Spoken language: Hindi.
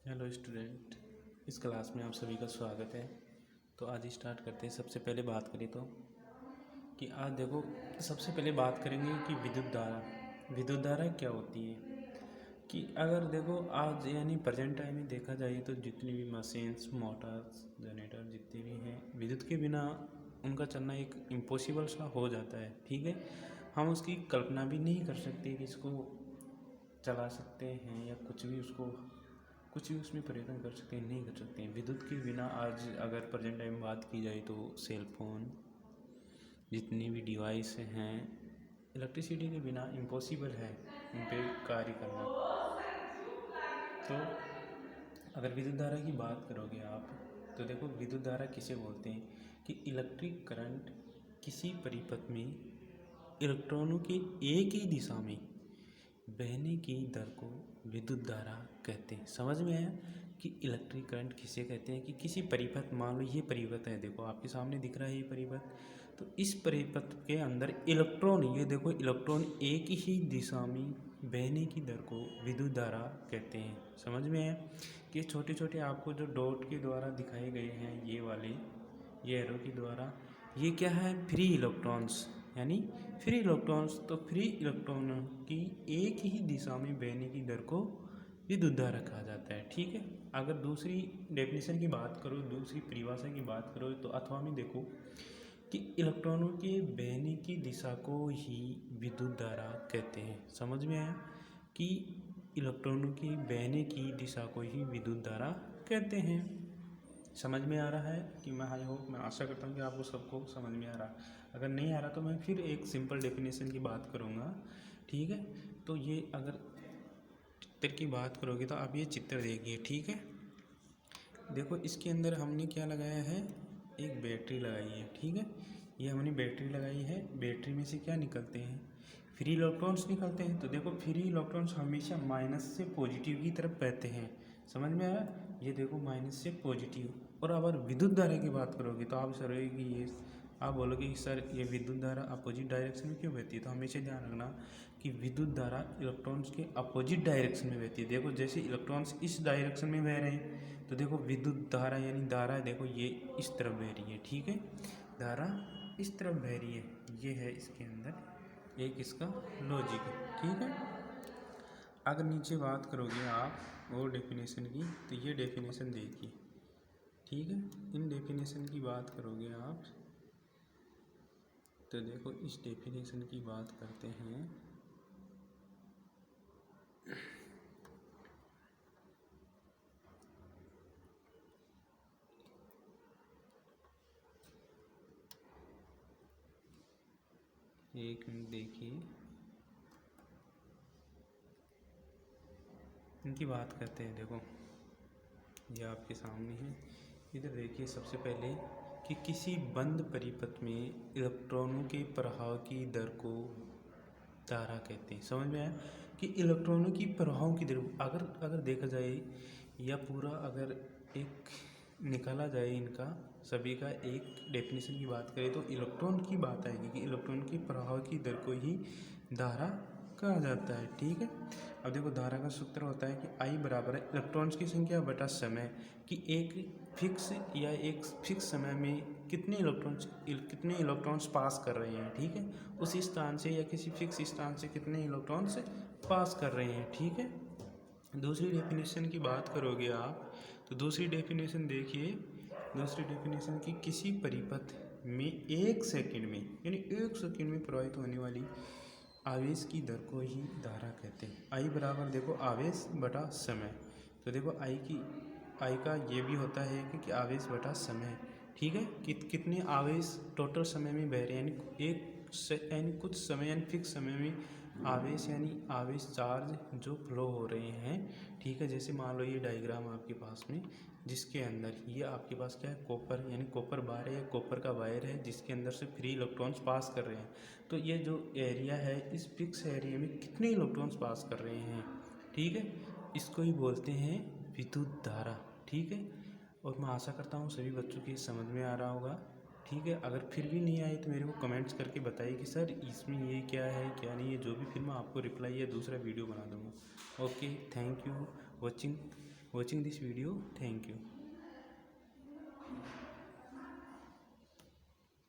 हेलो स्टूडेंट, इस क्लास में आप सभी का स्वागत है। तो आज स्टार्ट करते हैं। सबसे पहले बात करें तो कि आज देखो, सबसे पहले बात करेंगे कि विद्युत धारा क्या होती है। कि अगर देखो आज यानी प्रेजेंट टाइम में देखा जाए तो जितनी भी मशीन्स, मोटर्स, जनरेटर जितने भी हैं, विद्युत के बिना उनका चलना एक इम्पॉसिबल सा हो जाता है। ठीक है, हम उसकी कल्पना भी नहीं कर सकते कि इसको चला सकते हैं या कुछ भी उसमें परिवर्तन कर सकते हैं, नहीं कर सकते हैं। विद्युत के बिना आज अगर प्रेजेंट टाइम में बात की जाए तो सेल फोन, जितनी भी डिवाइस हैं, इलेक्ट्रिसिटी के बिना इम्पॉसिबल है उन पे कार्य करना। तो अगर विद्युत धारा की बात करोगे आप तो देखो, विद्युत धारा किसे बोलते हैं कि इलेक्ट्रिक करंट किसी परिपथ में इलेक्ट्रॉनों के एक ही दिशा में बहने की दर को विद्युत धारा कहते हैं। समझ में आया कि इलेक्ट्रिक करंट किसे कहते हैं कि किसी परिपथ, मान लो ये परिपथ है, देखो आपके सामने दिख रहा है ये परिपथ, तो इस परिपथ के अंदर इलेक्ट्रॉन, ये देखो इलेक्ट्रॉन एक ही दिशा में बहने की दर को विद्युत धारा कहते हैं। समझ में आया कि छोटे छोटे आपको जो डॉट के द्वारा दिखाए गए हैं, ये वाले, ये एरो के द्वारा, ये क्या है, फ्री इलेक्ट्रॉन्स, यानी फ्री इलेक्ट्रॉन्स। तो फ्री इलेक्ट्रॉनों की एक ही दिशा में बहने की दर को विद्युत धारा कहा जाता है। ठीक है, अगर दूसरी डेफिनेशन की बात करो, दूसरी परिभाषा की बात करो तो अथवा में देखो कि इलेक्ट्रॉनों के बहने की दिशा को ही विद्युत धारा कहते हैं। समझ में आया कि इलेक्ट्रॉनों की बहने की दिशा को ही विद्युत धारा कहते हैं। समझ में आ रहा है कि मैं आई होप, मैं आशा करता हूँ कि आपको सबको समझ में आ रहा है। अगर नहीं आ रहा तो मैं फिर एक सिंपल डेफिनेशन की बात करूँगा। ठीक है, तो ये अगर चित्र की बात करोगे तो आप ये चित्र देखिए। ठीक है, देखो इसके अंदर हमने क्या लगाया है, एक बैटरी लगाई है। ठीक है, ये हमने बैटरी लगाई है। बैटरी में से क्या निकलते हैं, फ्री इलेक्ट्रॉन्स निकलते हैं। तो देखो फ्री इलेक्ट्रॉन्स हमेशा माइनस से पॉजिटिव की तरफ बहते हैं। समझ में आया, ये देखो माइनस से पॉजिटिव। और अगर विद्युत धारा की बात करोगे तो आप सर कि ये, आप बोलोगे कि सर ये विद्युत धारा अपोजिट डायरेक्शन में क्यों बहती है। तो हमेशा ध्यान रखना कि विद्युत धारा इलेक्ट्रॉन्स के अपोजिट डायरेक्शन में बहती है। देखो जैसे इलेक्ट्रॉन्स इस डायरेक्शन में बह रहे हैं तो देखो विद्युत धारा यानी धारा देखो ये इस तरफ बह रही है। ठीक है, धारा इस तरफ बह रही है, ये है इसके अंदर एक इसका लॉजिक है। ठीक है, अगर नीचे बात करोगे आप और डेफिनेशन की तो ये डेफिनेशन देखिए। ठीक है, इन डेफिनेशन की बात करोगे आप तो देखो इस डेफिनेशन की बात करते हैं। एक मिनट देखिए, इनकी बात करते हैं। देखो ये आपके सामने है, इधर देखिए। सबसे पहले कि किसी बंद परिपथ में इलेक्ट्रॉनों के प्रवाह की दर को धारा कहते हैं। समझ में आया कि इलेक्ट्रॉनों की प्रवाह की दर, अगर देखा जाए या पूरा अगर एक निकाला जाए इनका सभी का एक डेफिनेशन की बात करें तो इलेक्ट्रॉन की बात आएगी कि इलेक्ट्रॉन की प्रवाह की दर को ही धारा कहा जाता है। ठीक है, अब देखो धारा का सूत्र होता है कि आई बराबर है इलेक्ट्रॉन्स की संख्या बटा समय, कि एक फिक्स समय में कितने इलेक्ट्रॉन्स पास कर रहे हैं। ठीक है, उसी स्थान से या किसी फिक्स स्थान से कितने इलेक्ट्रॉन्स पास कर रहे हैं। ठीक है, दूसरी डेफिनेशन की बात करोगे आप तो दूसरी डेफिनेशन देखिए। दूसरी डेफिनेशन की किसी परिपथ में एक सेकंड में, यानी एक सेकंड में प्रवाहित होने वाली आवेश की दर को ही धारा कहते हैं। आई बराबर देखो आवेश बटा समय। तो देखो आई का ये भी होता है कि आवेश बटा समय। ठीक है, कितने आवेश टोटल समय में बह रहे हैं, यानी कुछ समय यानी फिक्स समय में आवेश, यानी आवेश चार्ज जो फ्लो हो रहे हैं। ठीक है, जैसे मान लो ये डायग्राम आपके पास में, जिसके अंदर ये आपके पास क्या है, कॉपर, यानी कॉपर बार है या कॉपर का वायर है जिसके अंदर से फ्री इलेक्ट्रॉन्स पास कर रहे हैं। तो ये जो एरिया है, इस फिक्स एरिया में कितने इलेक्ट्रॉन्स पास कर रहे हैं। ठीक है, इसको ही बोलते हैं विद्युत धारा। ठीक है, और मैं आशा करता हूँ सभी बच्चों की समझ में आ रहा होगा। ठीक है, अगर फिर भी नहीं आए तो मेरे को कमेंट्स करके बताइए कि सर इसमें ये क्या है क्या नहीं है। जो भी फिर मैं आपको रिप्लाई या दूसरा वीडियो बना दूँगा। Okay, thank you watching. Watching this video. Thank you.